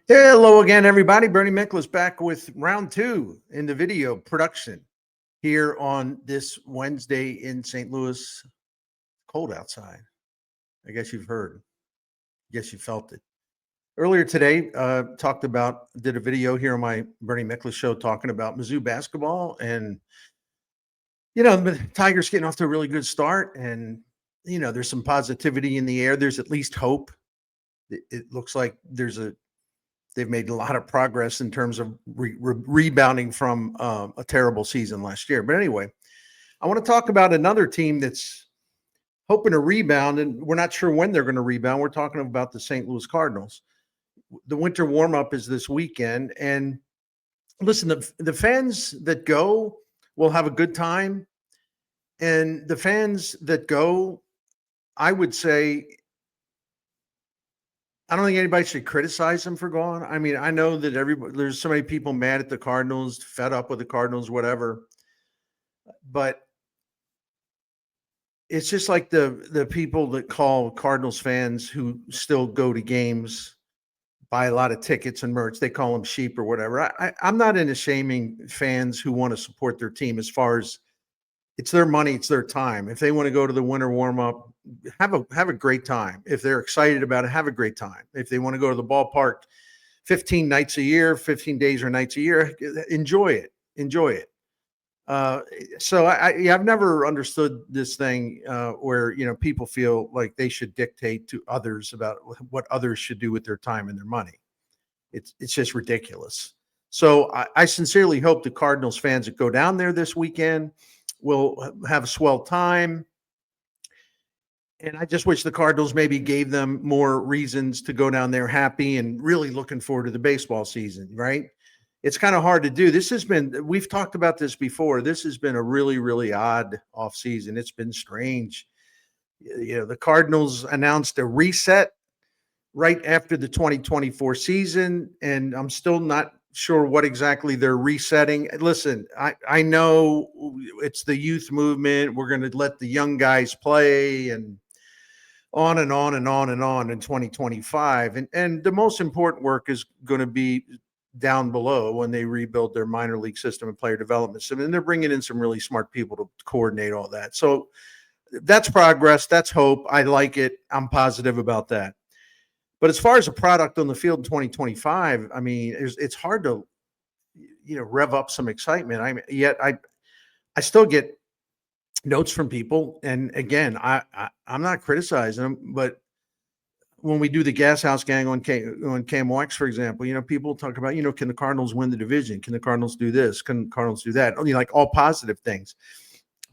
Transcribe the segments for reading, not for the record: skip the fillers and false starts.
Hello again, everybody. Bernie Miklasz back with round two in the video production here on this Wednesday in St. Louis. Cold outside. I guess you've heard. I guess you felt it. Earlier today, did a video here on my Bernie Miklasz show talking about Mizzou basketball. And, the Tigers getting off to a really good start. And, there's some positivity in the air. There's at least hope. It looks like they've made a lot of progress in terms of rebounding from a terrible season last year. But anyway, I want to talk about another team that's hoping to rebound, and we're not sure when they're going to rebound. We're talking about the St. Louis Cardinals. The winter warm-up is this weekend, and listen, the fans that go will have a good time, and the fans that go, I would say, I don't think anybody should criticize them for going. I mean, I know that there's so many people mad at the Cardinals, fed up with the Cardinals, whatever. But it's just like the people that call Cardinals fans who still go to games, buy a lot of tickets and merch. They call them sheep or whatever. I'm not into shaming fans who want to support their team as far as it's their money, it's their time. If they want to go to the winter warm-up, have a great time. If they're excited about it, have a great time. If they want to go to the ballpark 15 nights a year, 15 days or nights a year, enjoy it. Enjoy it. So I've never understood this thing where, people feel like they should dictate to others about what others should do with their time and their money. It's just ridiculous. So I sincerely hope the Cardinals fans that go down there this weekend will have a swell time. And I just wish the Cardinals maybe gave them more reasons to go down there happy and really looking forward to the baseball season, right? It's kind of hard to do. We've talked about this before. This has been a really, really odd offseason. It's been strange. The Cardinals announced a reset right after the 2024 season, and I'm still not sure what exactly they're resetting. Listen, I know it's the youth movement. We're going to let the young guys play and on and on and on and on in 2025. And the most important work is going to be down below when they rebuild their minor league system and player development system. And they're bringing in some really smart people to coordinate all that. So that's progress. That's hope. I like it. I'm positive about that. But as far as a product on the field in 2025, I mean, it's hard to, rev up some excitement. Yet I still get notes from people, and again, I'm not criticizing them, but when we do the Gas House Gang on KMOX, for example, people talk about, can the Cardinals win the division? Can the Cardinals do this? Can the Cardinals do that? Only like all positive things,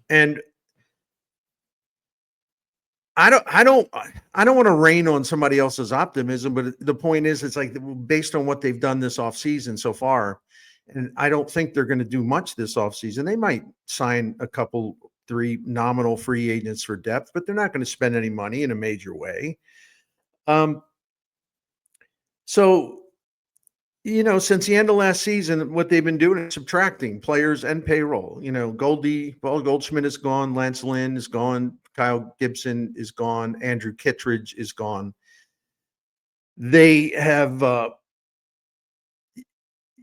and I don't want to rain on somebody else's optimism, but the point is, it's like based on what they've done this offseason so far, and I don't think they're going to do much this offseason. They might sign a couple, 3 nominal free agents for depth, but they're not going to spend any money in a major way. So, since the end of last season, what they've been doing is subtracting players and payroll. Paul Goldschmidt is gone, Lance Lynn is gone, Kyle Gibson is gone, Andrew Kittredge is gone. They have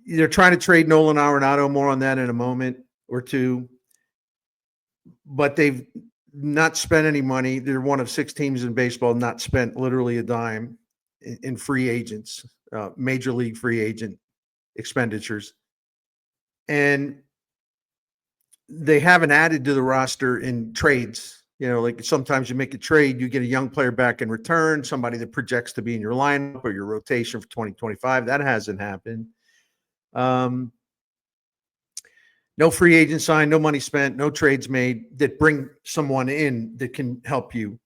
they're trying to trade Nolan Arenado, more on that in a moment or two. But they've not spent any money. They're one of 6 teams in baseball not spent literally a dime in free agents, major league free agent expenditures. And they haven't added to the roster in trades. Like sometimes you make a trade, you get a young player back in return, somebody that projects to be in your lineup or your rotation for 2025. That hasn't happened. No free agent signed, no money spent, no trades made that bring someone in that can help you.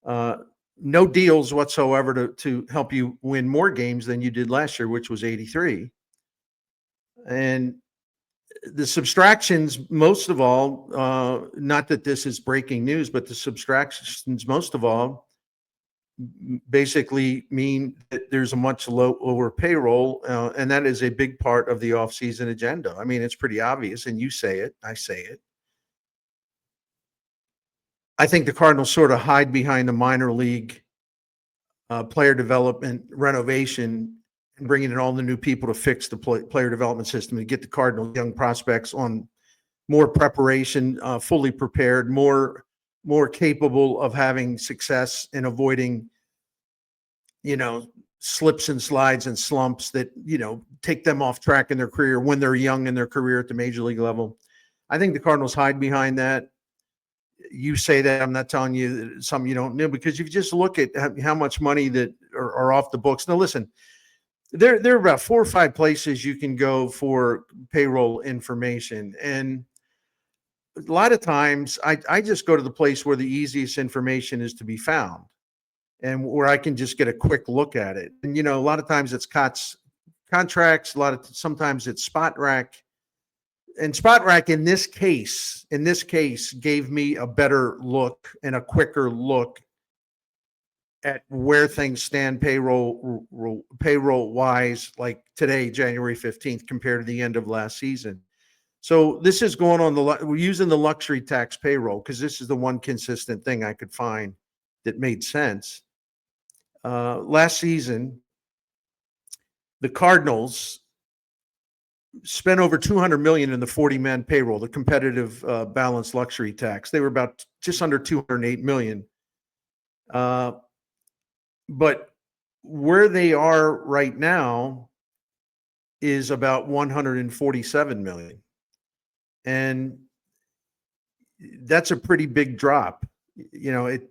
No deals whatsoever to help you win more games than you did last year, which was 83. And the subtractions, most of all, not that this is breaking news, but the subtractions, most of all, basically mean that there's a much lower payroll, and that is a big part of the offseason agenda. I mean, it's pretty obvious, and you say it, I say it. I think the Cardinals sort of hide behind the minor league player development renovation and bringing in all the new people to fix the player development system and get the Cardinals young prospects on more preparation, fully prepared, more capable of having success and avoiding, slips and slides and slumps that, take them off track in their career when they're young in their career at the major league level. I think the Cardinals hide behind that. You say that, I'm not telling you something you don't know, because if you just look at how much money that are off the books. Now, listen, there are about 4 or 5 places you can go for payroll information. And a lot of times I just go to the place where the easiest information is to be found and where I can just get a quick look at it. And, a lot of times it's contracts, sometimes it's Spot Rack. And Spot Rack in this case gave me a better look and a quicker look at where things stand payroll wise, like today, January 15th, compared to the end of last season. So this is going on we're using the luxury tax payroll because this is the one consistent thing I could find that made sense. Last season, the Cardinals spent over $200 million in the 40-man payroll, the competitive balanced luxury tax. They were about just under $208 million. But where they are right now is about $147 million. And that's a pretty big drop. You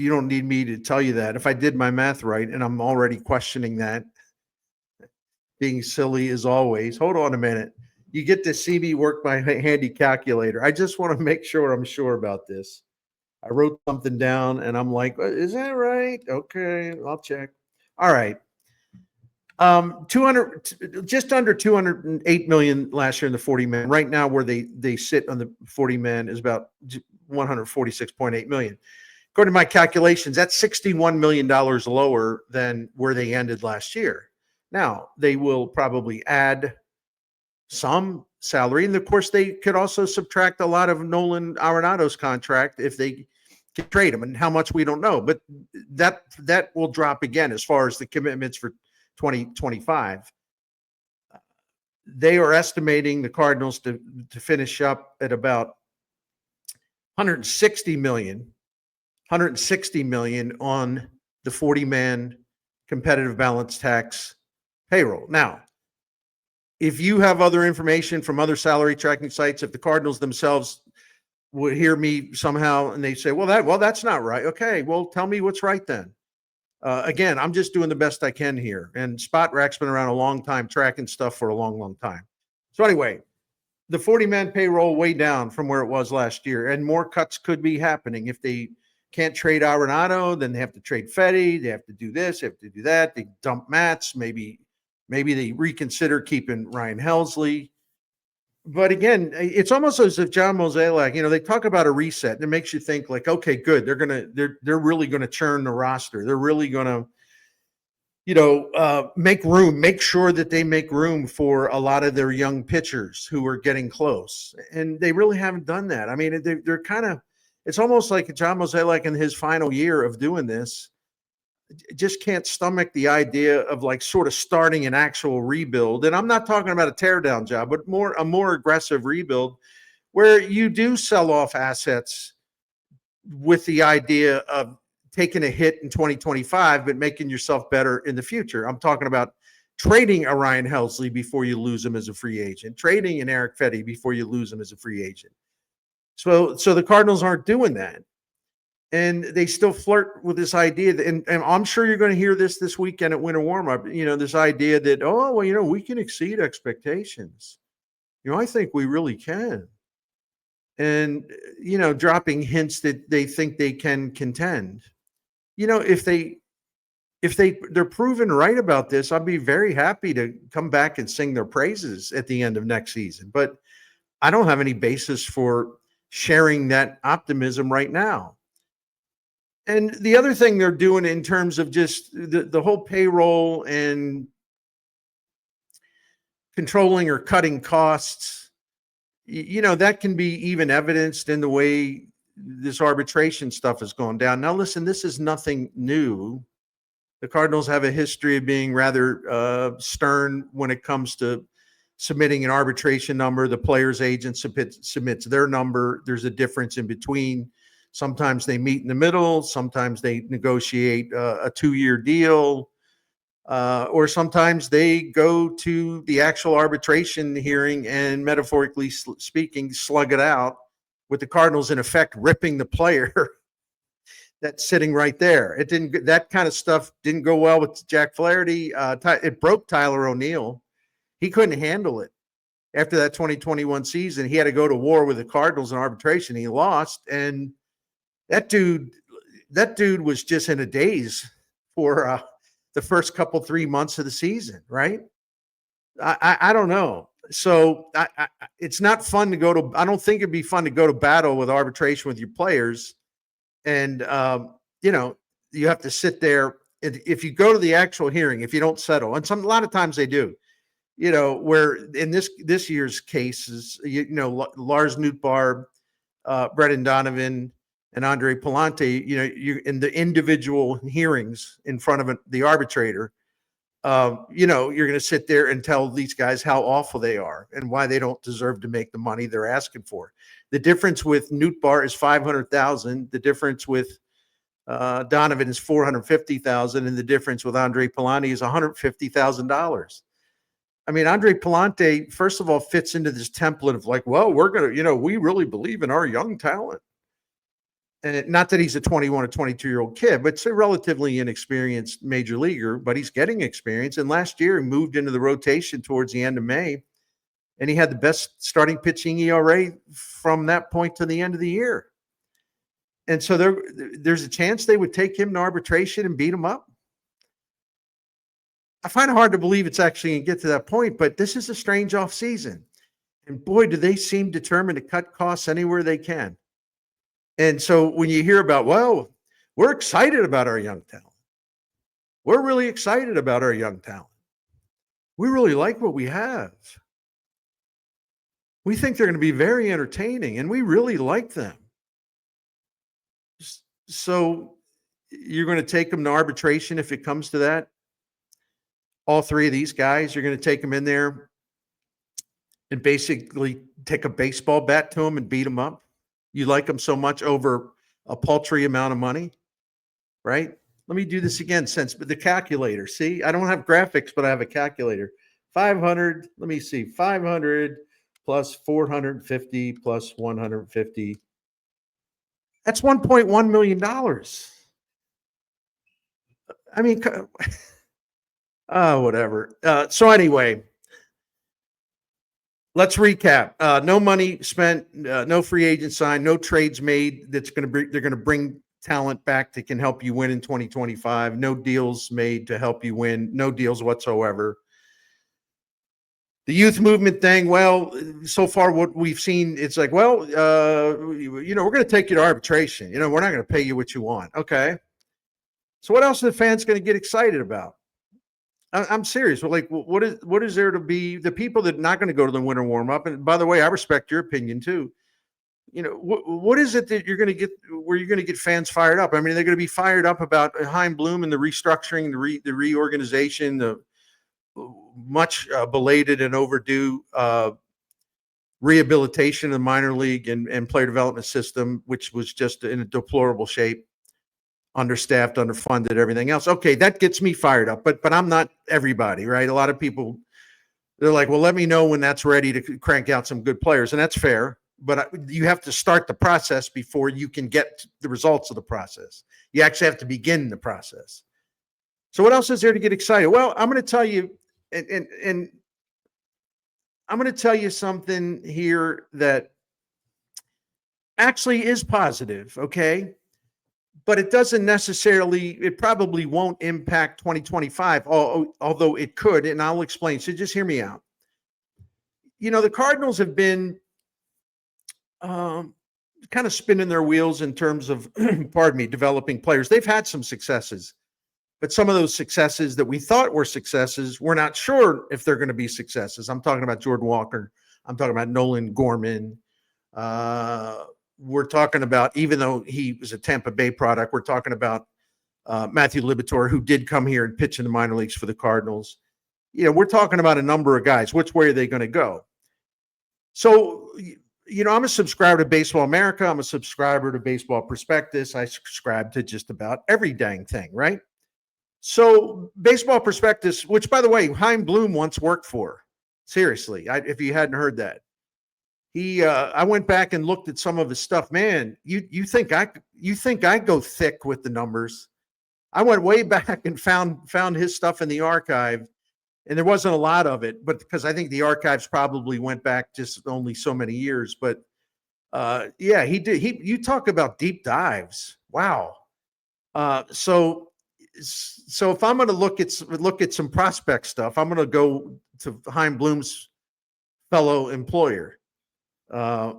don't need me to tell you that. If I did my math right, and I'm already questioning that, being silly as always. Hold on a minute. You get to see me work my handy calculator. I just want to make sure I'm sure about this. I wrote something down and I'm like, is that right? Okay, I'll check. All right. 200, just under 208 million last year in the 40-man. Right now, where they sit on the 40-man is about 146.8 million. According to my calculations, that's $61 million lower than where they ended last year. Now, they will probably add some salary. And of course, they could also subtract a lot of Nolan Arenado's contract if they can trade him. And how much, we don't know. But that will drop again as far as the commitments for 2025. They are estimating the Cardinals to finish up at about 160 million on the 40-man competitive balance tax payroll. Now, if you have other information from other salary tracking sites, if the Cardinals themselves would hear me somehow and they say, well, that's not right. Okay, well, tell me what's right then. Again, I'm just doing the best I can here. And Spot Rack's been around a long time, tracking stuff for a long, long time. So anyway, the 40-man payroll way down from where it was last year, and more cuts could be happening. If they can't trade Arenado, then they have to trade Fetty. They have to do this, they have to do that. They dump Matz. Maybe they reconsider keeping Ryan Helsley. But again, it's almost as if John Mozeliak, they talk about a reset, and it makes you think like, okay, good. They're really going to churn the roster. They're really going to, make sure that they make room for a lot of their young pitchers who are getting close. And they really haven't done that. I mean, they're kind of, it's almost like John Mozeliak in his final year of doing this just can't stomach the idea of like sort of starting an actual rebuild. And I'm not talking about a teardown job, but a more aggressive rebuild where you do sell off assets with the idea of taking a hit in 2025, but making yourself better in the future. I'm talking about trading a Ryan Helsley before you lose him as a free agent, trading an Eric Fetty before you lose him as a free agent. So the Cardinals aren't doing that. And they still flirt with this idea that, and I'm sure you're going to hear this weekend at winter warmup, this idea that, we can exceed expectations. I think we really can. And, dropping hints that they think they can contend. If they're proven right about this, I'd be very happy to come back and sing their praises at the end of next season. But I don't have any basis for sharing that optimism right now. And the other thing they're doing in terms of just the whole payroll and controlling or cutting costs, that can be even evidenced in the way this arbitration stuff has gone down. Now, listen, this is nothing new. The Cardinals have a history of being rather stern when it comes to submitting an arbitration number. The player's agent submits their number. There's a difference in between. Sometimes they meet in the middle. Sometimes they negotiate a 2-year deal. Or sometimes they go to the actual arbitration hearing and, metaphorically speaking, slug it out, with the Cardinals in effect ripping the player that's sitting right there. That kind of stuff didn't go well with Jack Flaherty. It broke Tyler O'Neill. He couldn't handle it. After that 2021 season, he had to go to war with the Cardinals in arbitration. He lost, and that dude was just in a daze for the first 3 months of the season, right? I don't know. So it's not fun to go to. I don't think it'd be fun to go to battle with arbitration with your players, and you have to sit there. If you go to the actual hearing, if you don't settle, and a lot of times they do, where in this year's cases, Lars Nootbaar, Brendan Donovan, and Andre Palante, you're in the individual hearings in front of the arbitrator. You're going to sit there and tell these guys how awful they are and why they don't deserve to make the money they're asking for. The difference with Nootbaar is $500,000. The difference with Donovan is $450,000, and the difference with Andre Palante is $150,000. I mean, Andre Palante, first of all, fits into this template of like, well, we're going to, we really believe in our young talent. And not that he's a 21 or 22-year-old kid, but it's a relatively inexperienced major leaguer, but he's getting experience. And last year he moved into the rotation towards the end of May, and he had the best starting pitching ERA from that point to the end of the year. And so there's a chance they would take him to arbitration and beat him up. I find it hard to believe it's actually going to get to that point, but this is a strange offseason. And boy, do they seem determined to cut costs anywhere they can. And so when you hear about, well, we're excited about our young talent. We're really excited about our young talent. We really like what we have. We think they're going to be very entertaining, and we really like them. So you're going to take them to arbitration if it comes to that? All three of these guys, you're going to take them in there and basically take a baseball bat to them and beat them up? You like them so much over a paltry amount of money, right? Let me do this again, but the calculator. See, I don't have graphics, but I have a calculator. 500, let me see, 500 plus 450 plus 150. That's $1.1 million. I mean, whatever. So anyway, let's recap. No money spent, no free agent signed, no trades made. They're going to bring talent back that can help you win in 2025. No deals made to help you win. No deals whatsoever. The youth movement thing, well, so far what we've seen, it's like, well, we're going to take you to arbitration. We're not going to pay you what you want. Okay. So what else are the fans going to get excited about? I'm serious. Well, like, what is there to be? The people that are not going to go to the winter warm up, and by the way, I respect your opinion too. What is it that you're going to get where you're going to get fans fired up? I mean, they're going to be fired up about Chaim Bloom and the restructuring, the reorganization, the much belated and overdue rehabilitation of the minor league and player development system, which was just in a deplorable shape. Understaffed, underfunded, everything else. Okay, that gets me fired up, but I'm not everybody, right? A lot of people, they're like, well, let me know when that's ready to crank out some good players, and that's fair, but you have to start the process before you can get the results of the process. You actually have to begin the process. So what else is there to get excited? Well, I'm going to tell you, and I'm going to tell you something here that actually is positive, okay? But it doesn't necessarily, it probably won't impact 2025, although it could, and I'll explain. So just hear me out. The Cardinals have been kind of spinning their wheels in terms of, developing players. They've had some successes, but some of those successes that we thought were successes, we're not sure if they're going to be successes. I'm talking about Jordan Walker. I'm talking about Nolan Gorman. We're talking about, even though he was a Tampa Bay product, we're talking about Matthew Liberatore, who did come here and pitch in the minor leagues for the Cardinals. We're talking about a number of guys. Which way are they going to go? So, I'm a subscriber to Baseball America. I'm a subscriber to Baseball Prospectus. I subscribe to just about every dang thing, right? So, Baseball Prospectus, which, by the way, Chaim Bloom once worked for. Seriously, if you hadn't heard that. I went back and looked at some of his stuff. Man, you think I go thick with the numbers? I went way back and found his stuff in the archive, and there wasn't a lot of it, but because I think the archives probably went back just only so many years. But yeah, he did. You talk about deep dives. Wow. So if I'm going to look at some prospect stuff, I'm going to go to Chaim Bloom's fellow employer. Or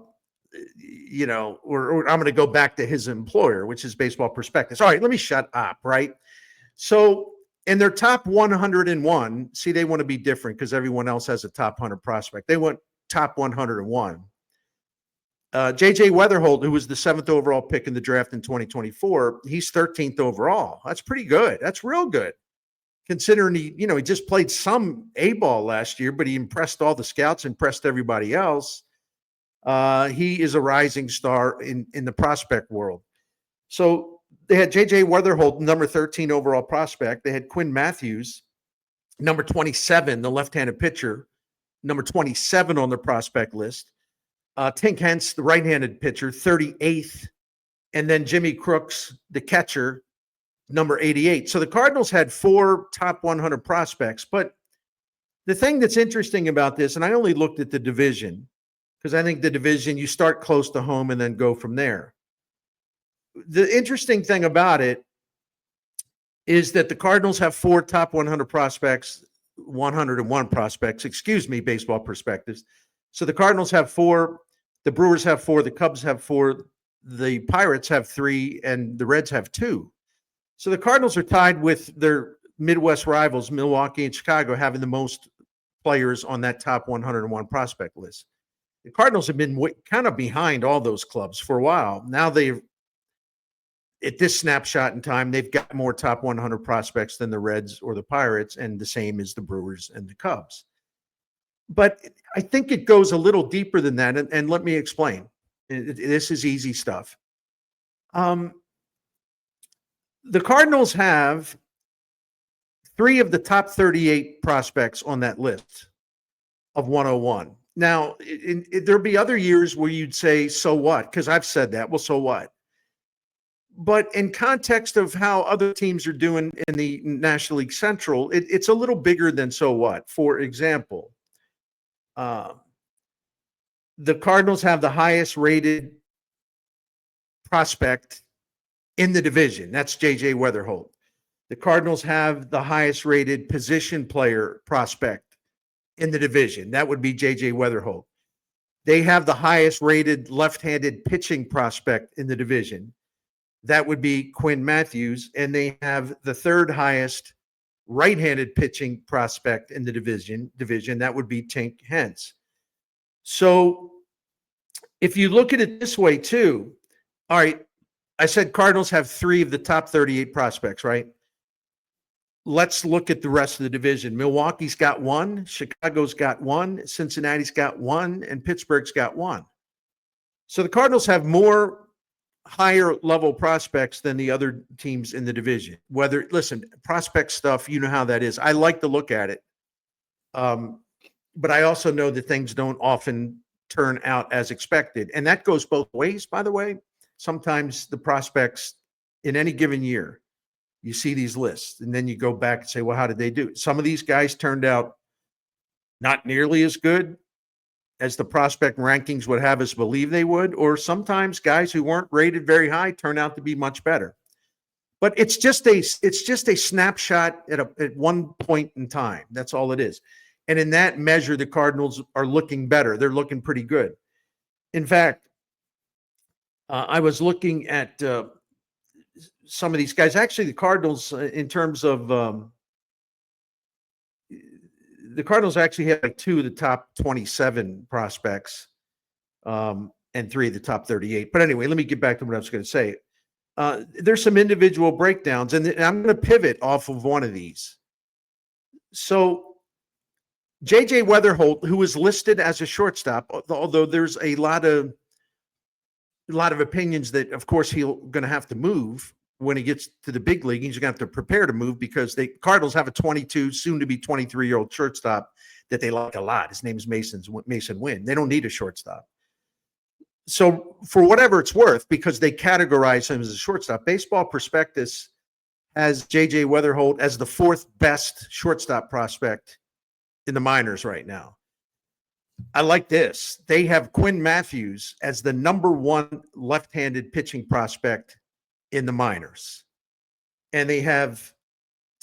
I'm going to go back to his employer, which is Baseball Prospectus. All right, let me shut up, right? So in their top 101, see, they want to be different because everyone else has a top 100 prospect. They want top 101. JJ Weatherholt, who was the 7th overall pick in the draft in 2024, he's 13th overall. That's pretty good. That's real good. Considering he just played some A-ball last year, but he impressed all the scouts, impressed everybody else. He is a rising star in the prospect world. So they had JJ Weatherholt, number 13 overall prospect. They had Quinn Matthews, number 27, the left-handed pitcher, number 27 on their prospect list. Tink Hence, the right-handed pitcher, 38th. And then Jimmy Crooks, the catcher, number 88. So the Cardinals had 4 top 100 prospects. But the thing that's interesting about this, and I only looked at the division, because I think the division, you start close to home and then go from there. The interesting thing about it is that the Cardinals have 4 top 100 prospects, 101 prospects, Baseball Prospectus. So the Cardinals have 4, the Brewers have 4, the Cubs have 4, the Pirates have 3, and the Reds have 2. So the Cardinals are tied with their Midwest rivals, Milwaukee and Chicago, having the most players on that top 101 prospect list. The Cardinals have been kind of behind all those clubs for a while. Now at this snapshot in time, they've got more top 100 prospects than the Reds or the Pirates, and the same as the Brewers and the Cubs. But I think it goes a little deeper than that, and let me explain. This is easy stuff. The Cardinals have 3 of the top 38 prospects on that list of 101. Now, there'll be other years where you'd say, so what? Because I've said that. Well, so what? But in context of how other teams are doing in the National League Central, it's a little bigger than so what. For example, the Cardinals have the highest rated prospect in the division. That's JJ Weatherholt. The Cardinals have the highest rated position player prospect in the division. That would be JJ Weatherholt. They have the highest rated left-handed pitching prospect in the division. That would be Quinn Matthews. And they have the 3rd highest right-handed pitching prospect in the division. That would be Tink Hence. So if you look at it this way too, all right, I said Cardinals have 3 of the top 38 prospects, right? Let's look at the rest of the division. Milwaukee's got 1, Chicago's got 1, Cincinnati's got 1, and Pittsburgh's got 1. So the Cardinals have more higher level prospects than the other teams in the division. Listen, prospect stuff, you know how that is. I like to look at it. But I also know that things don't often turn out as expected. And that goes both ways, by the way. Sometimes the prospects in any given year, you see these lists, and then you go back and say, well, how did they do? Some of these guys turned out not nearly as good as the prospect rankings would have us believe they would, or sometimes guys who weren't rated very high turn out to be much better. But it's just a snapshot at one point in time. That's all it is. And in that measure, the Cardinals are looking better. They're looking pretty good. In fact, I was looking at some of these guys. Actually, the Cardinals, in terms of the Cardinals actually had like 2 of the top 27 prospects and 3 of the top 38. But anyway, let me get back to what I was going to say. There's some individual breakdowns, and I'm going to pivot off of one of these. So JJ Weatherholt, who is listed as a shortstop, although there's a lot of opinions that, of course, he's going to have to move when he gets to the big league. He's going to have to prepare to move because the Cardinals have a 22, soon to be 23-year-old shortstop that they like a lot. His name is Mason Wynn. They don't need a shortstop. So for whatever it's worth, because they categorize him as a shortstop, Baseball Prospectus has JJ Weatherholt as the 4th best shortstop prospect in the minors right now. I like this. They have Quinn Matthews as the number 1 left-handed pitching prospect in the minors. And they have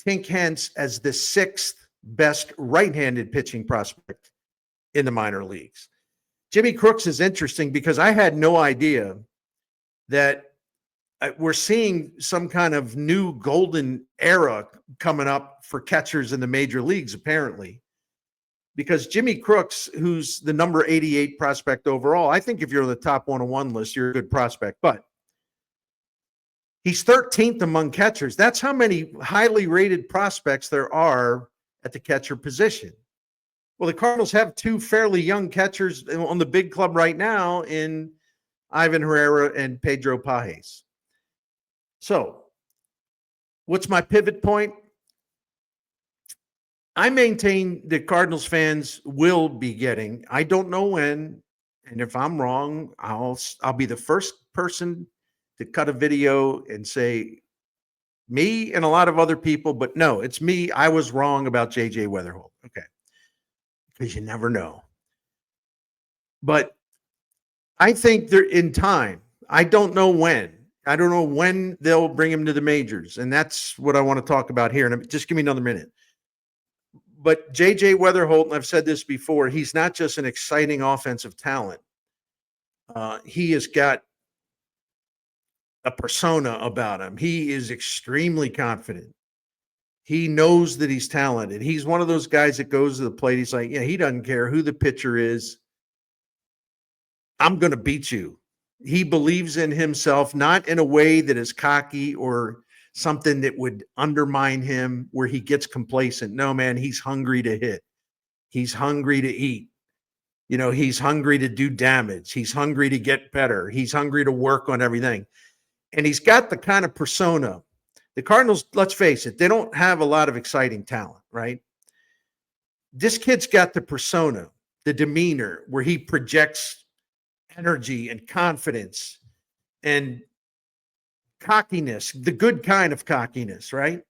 Tink Hence as the 6th best right-handed pitching prospect in the minor leagues. Jimmy Crooks is interesting because I had no idea that we're seeing some kind of new golden era coming up for catchers in the major leagues, apparently. Because Jimmy Crooks, who's the number 88 prospect overall, I think if you're on the top 101 list, you're a good prospect. But he's 13th among catchers. That's how many highly rated prospects there are at the catcher position. Well, the Cardinals have 2 fairly young catchers on the big club right now in Ivan Herrera and Pedro Pajes. So, what's my pivot point? I maintain that Cardinals fans will be getting, I don't know when, and if I'm wrong, I'll be the first person to cut a video and say, me and a lot of other people, but no, it's me. I was wrong about JJ Weatherholt. Okay. Because you never know. But I think they're in time. I don't know when. I don't know when they'll bring him to the majors. And that's what I want to talk about here. And just give me another minute. But JJ Weatherholt, and I've said this before, he's not just an exciting offensive talent. He has got a persona about him. He is extremely confident. He knows that he's talented. He's one of those guys that goes to the plate. He's like, yeah, he doesn't care who the pitcher is. I'm going to beat you. He believes in himself, not in a way that is cocky or something that would undermine him where he gets complacent. No, man, he's hungry to hit. He's hungry to eat. You know, he's hungry to do damage. He's hungry to get better. He's hungry to work on everything. And he's got the kind of persona. The Cardinals, let's face it, they don't have a lot of exciting talent, right? This kid's got the persona, the demeanor, where he projects energy and confidence and cockiness, the good kind of cockiness, right?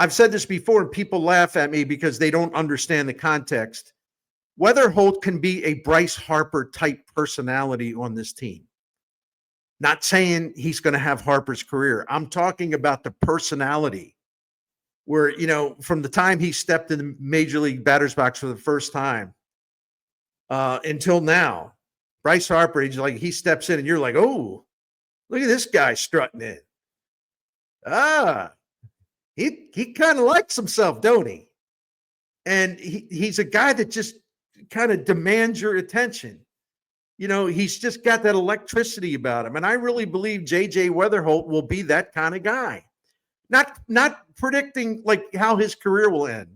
I've said this before, and people laugh at me because they don't understand the context. Weatherholt can be a Bryce Harper type personality on this team. Not saying he's going to have Harper's career. I'm talking about the personality where, you know, from the time he stepped in the major league batter's box for the first time until now, Bryce Harper, he's like, he steps in and you're like, oh, look at this guy strutting in. He kind of likes himself, don't he? And he's a guy that just kind of demands your attention. You know, he's just got that electricity about him. And I really believe JJ Weatherholt will be that kind of guy. Not predicting like how his career will end.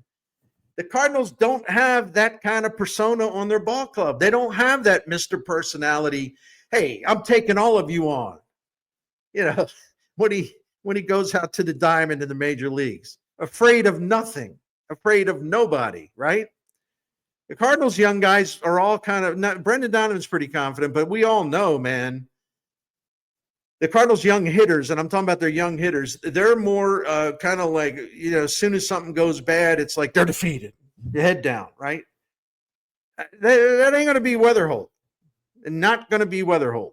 The Cardinals don't have that kind of persona on their ball club. They don't have that Mr. Personality. Hey, I'm taking all of you on. You know, when he goes out to the diamond in the major leagues, afraid of nothing, afraid of nobody, right? The Cardinals' young guys are all kind of, Brendan Donovan's pretty confident, but we all know, man, the Cardinals' young hitters, and I'm talking about their young hitters, they're more kind of like, you know, as soon as something goes bad, it's like they're defeated. Your head down, right? That ain't going to be Weatherholt. Not going to be Weatherholt.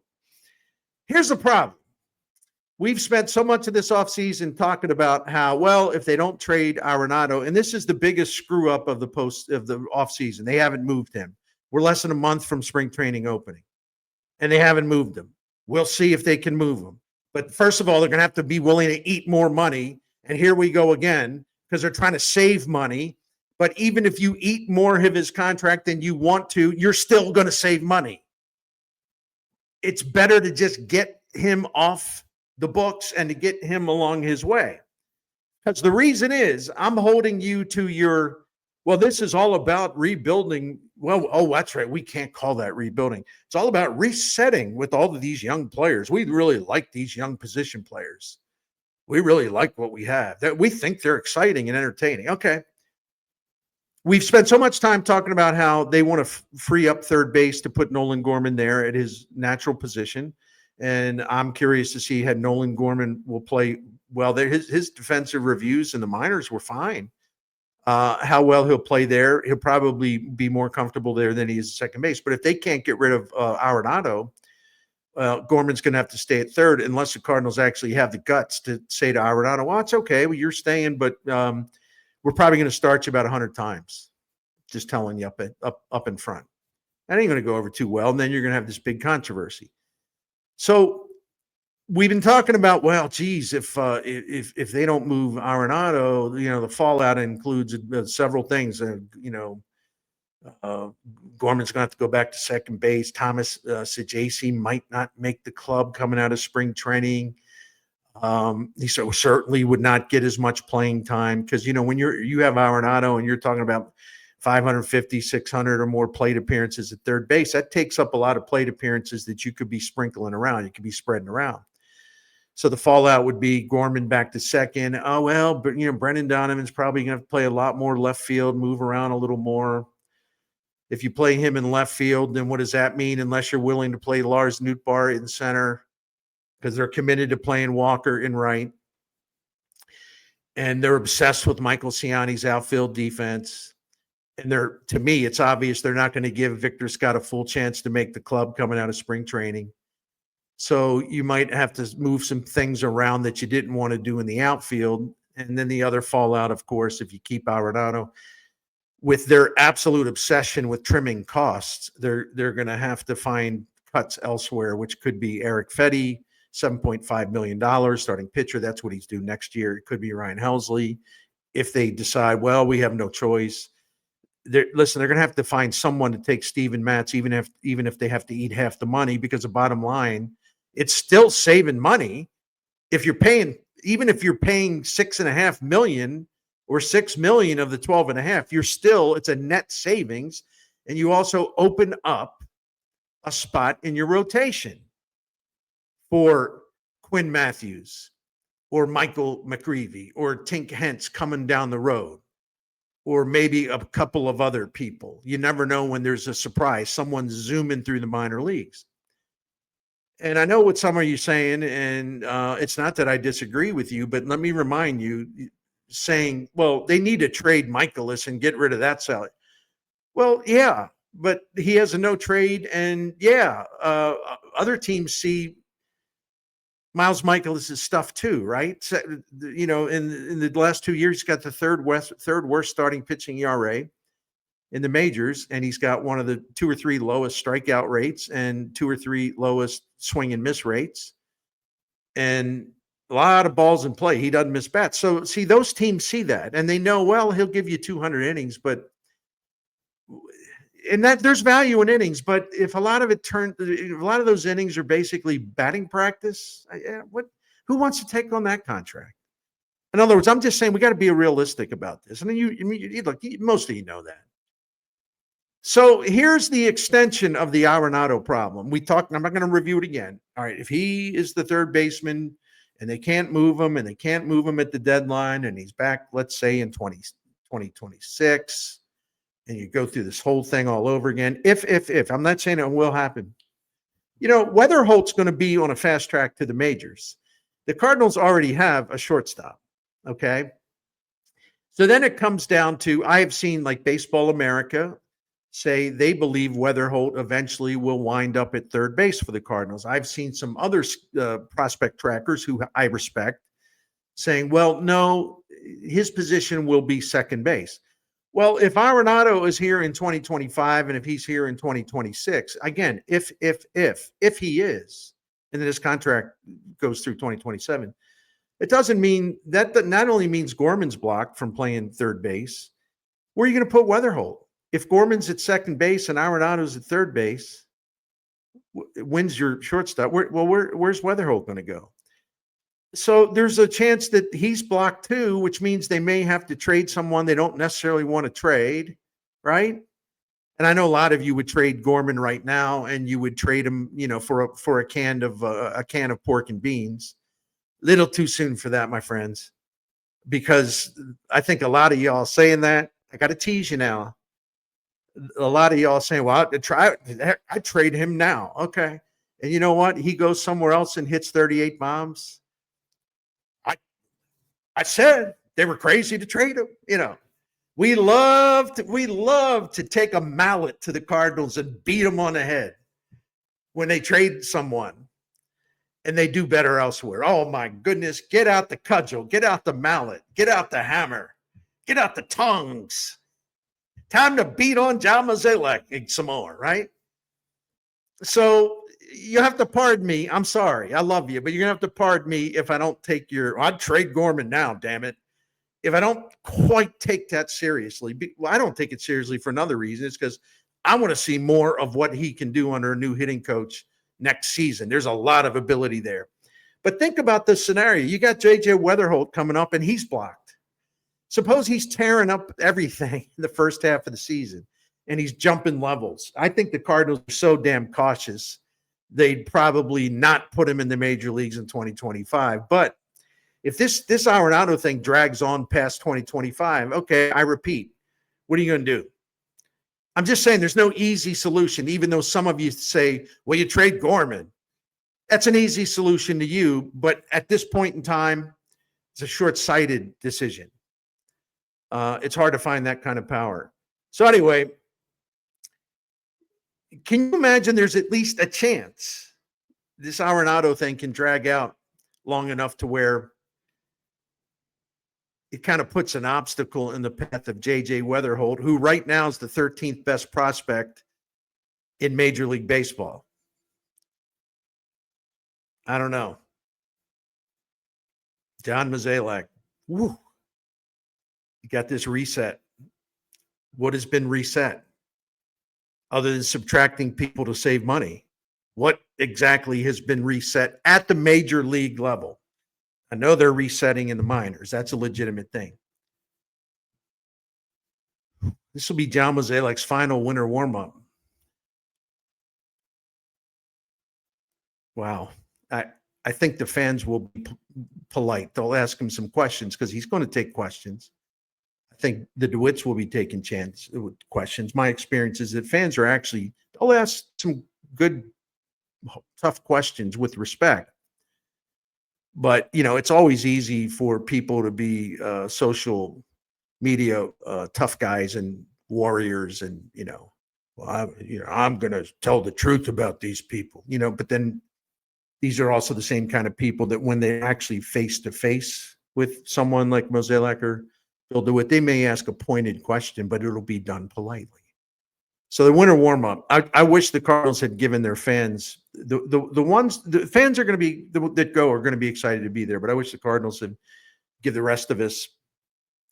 Here's the problem. We've spent so much of this offseason talking about how, well, if they don't trade Arenado, and this is the biggest screw up of the offseason, they haven't moved him. We're less than a month from spring training opening, and they haven't moved him. We'll see if they can move him. But first of all, they're going to have to be willing to eat more money. And here we go again, because they're trying to save money. But even if you eat more of his contract than you want to, you're still going to save money. It's better to just get him off the books and to get him along his way. Because the reason is I'm holding you to your, well, this is all about rebuilding. Well, oh, that's right. We can't call that rebuilding. It's all about resetting with all of these young players. We really like these young position players. We really like what we have. That we think they're exciting and entertaining. Okay. We've spent so much time talking about how they want to free up third base to put Nolan Gorman there at his natural position. And I'm curious to see how Nolan Gorman will play well there. His defensive reviews in the minors were fine. How well he'll play there, he'll probably be more comfortable there than he is at second base. But if they can't get rid of Arenado, Gorman's going to have to stay at third unless the Cardinals actually have the guts to say to Arenado, well, it's okay. Well, you're staying, but we're probably going to start you about 100 times. Just telling you up in front. That ain't going to go over too well. And then you're going to have this big controversy. So we've been talking about, well, geez, if they don't move Arenado, the fallout includes several things. Gorman's going to have to go back to second base. Thomas Sajaci might not make the club coming out of spring training. He certainly would not get as much playing time because, when you have Arenado and you're talking about 550, 600 or more plate appearances at third base, that takes up a lot of plate appearances that you could be sprinkling around. You could be spreading around. So the fallout would be Gorman back to second. Oh, well, but, Brendan Donovan's probably going to play a lot more left field, move around a little more. If you play him in left field, then what does that mean? Unless you're willing to play Lars Nootbaar in center, because they're committed to playing Walker in right. And they're obsessed with Michael Ciani's outfield defense. And to me, it's obvious they're not going to give Victor Scott a full chance to make the club coming out of spring training. So you might have to move some things around that you didn't want to do in the outfield. And then the other fallout, of course, if you keep Arenado, with their absolute obsession with trimming costs, they're going to have to find cuts elsewhere, which could be Eric Fetty, $7.5 million starting pitcher. That's what he's due next year. It could be Ryan Helsley. If they decide, well, we have no choice. They're going to have to find someone to take Steven Matz, even if they have to eat half the money, because the bottom line, it's still saving money. If you're paying $6.5 million or $6 million of the 12.5, it's a net savings. And you also open up a spot in your rotation for Quinn Matthews or Michael McGreevy or Tink Hentz coming down the road, or maybe a couple of other people. You never know when there's a surprise, someone's zooming through the minor leagues. And I know what some of you saying, and it's not that I disagree with you, but let me remind you, saying, well, they need to trade Michaelis and get rid of that salary. Well, yeah, but he has a no trade, and other teams see Miles Michaelis' stuff too, right? So, in the last 2 years, he's got the third worst starting pitching ERA in the majors, and he's got one of the 2 or 3 lowest strikeout rates and 2 or 3 lowest swing and miss rates, and a lot of balls in play. He doesn't miss bats. So, see, those teams see that, and they know, well, he'll give you 200 innings, but and that there's value in innings, but if a lot of those innings are basically batting practice, who wants to take on that contract? In other words, I'm just saying we got to be realistic about this. And then you look, most of you know that. So here's the extension of the Arenado problem. I'm not going to review it again. All right, if he is the third baseman and they can't move him at the deadline, and he's back, let's say in 2026. And you go through this whole thing all over again. If I'm not saying it will happen. Weatherholt's going to be on a fast track to the majors. The Cardinals already have a shortstop. Okay. So then it comes down to, I have seen like Baseball America say they believe Weatherholt eventually will wind up at third base for the Cardinals. I've seen some other prospect trackers who I respect saying, well, no, his position will be second base. Well, if Arenado is here in 2025 and if he's here in 2026, again, if he is, and then his contract goes through 2027, it doesn't mean that not only means Gorman's blocked from playing third base. Where are you going to put Weatherholt? If Gorman's at second base and Arenado's at third base, when's your shortstop? Where's Weatherholt going to go? So there's a chance that he's blocked too, which means they may have to trade someone they don't necessarily want to trade, right? And I know a lot of you would trade Gorman right now, and you would trade him, for a can of pork and beans. Little too soon for that, my friends, because I think a lot of y'all saying that. I got to tease you now. A lot of y'all saying, "Well, I trade him now." Okay, and you know what? He goes somewhere else and hits 38 bombs. I I said they were crazy to trade him. We love to take a mallet to the Cardinals and beat them on the head when they trade someone and they do better elsewhere. Oh my goodness, get out the cudgel, get out the mallet, get out the hammer, get out the tongs. Time to beat on John Mozeliak some more, right? So you have to pardon me. I'm sorry. I love you, but you're going to have to pardon me if I don't take I'd trade Gorman now, damn it. If I don't quite take that seriously. Well, I don't take it seriously for another reason. It's because I want to see more of what he can do under a new hitting coach next season. There's a lot of ability there. But think about this scenario. You got JJ Weatherholt coming up and he's blocked. Suppose he's tearing up everything in the first half of the season and he's jumping levels. I think the Cardinals are so damn cautious, they'd probably not put him in the major leagues in 2025. But if this Arenado thing drags on past 2025, okay, I repeat, what are you going to do? I'm just saying there's no easy solution, even though some of you say, well, you trade Gorman. That's an easy solution to you, but at this point in time, it's a short-sighted decision. It's hard to find that kind of power. So anyway, can you imagine there's at least a chance this Arenado thing can drag out long enough to where it kind of puts an obstacle in the path of JJ Weatherholt, who right now is the 13th best prospect in Major League Baseball. I don't know. John Mozeliak. Woo. You got this reset. What has been reset? Other than subtracting people to save money, what exactly has been reset at the major league level? I know they're resetting in the minors. That's a legitimate thing. This will be John Mozeliak's final winter warm-up. Wow. I think the fans will be polite. They'll ask him some questions because he's going to take questions. I think the DeWitts will be taking questions. My experience is that fans are they'll ask some good, tough questions with respect. But, it's always easy for people to be social media tough guys and warriors and, well, I'm going to tell the truth about these people, but then these are also the same kind of people that when they're actually face to face with someone like Mozeliak or Bill DeWitt, they may ask a pointed question, but it'll be done politely. So the winter warm up, I wish the Cardinals had given their fans the fans are going to be that go are going to be excited to be there, but I wish the Cardinals had give the rest of us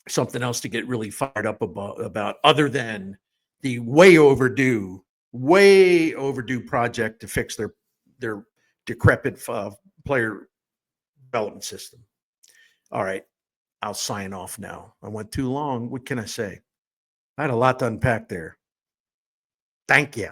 something else to get really fired up about other than the way overdue project to fix their decrepit player development system. All right, I'll sign off now. I went too long. What can I say? I had a lot to unpack there. Thank you.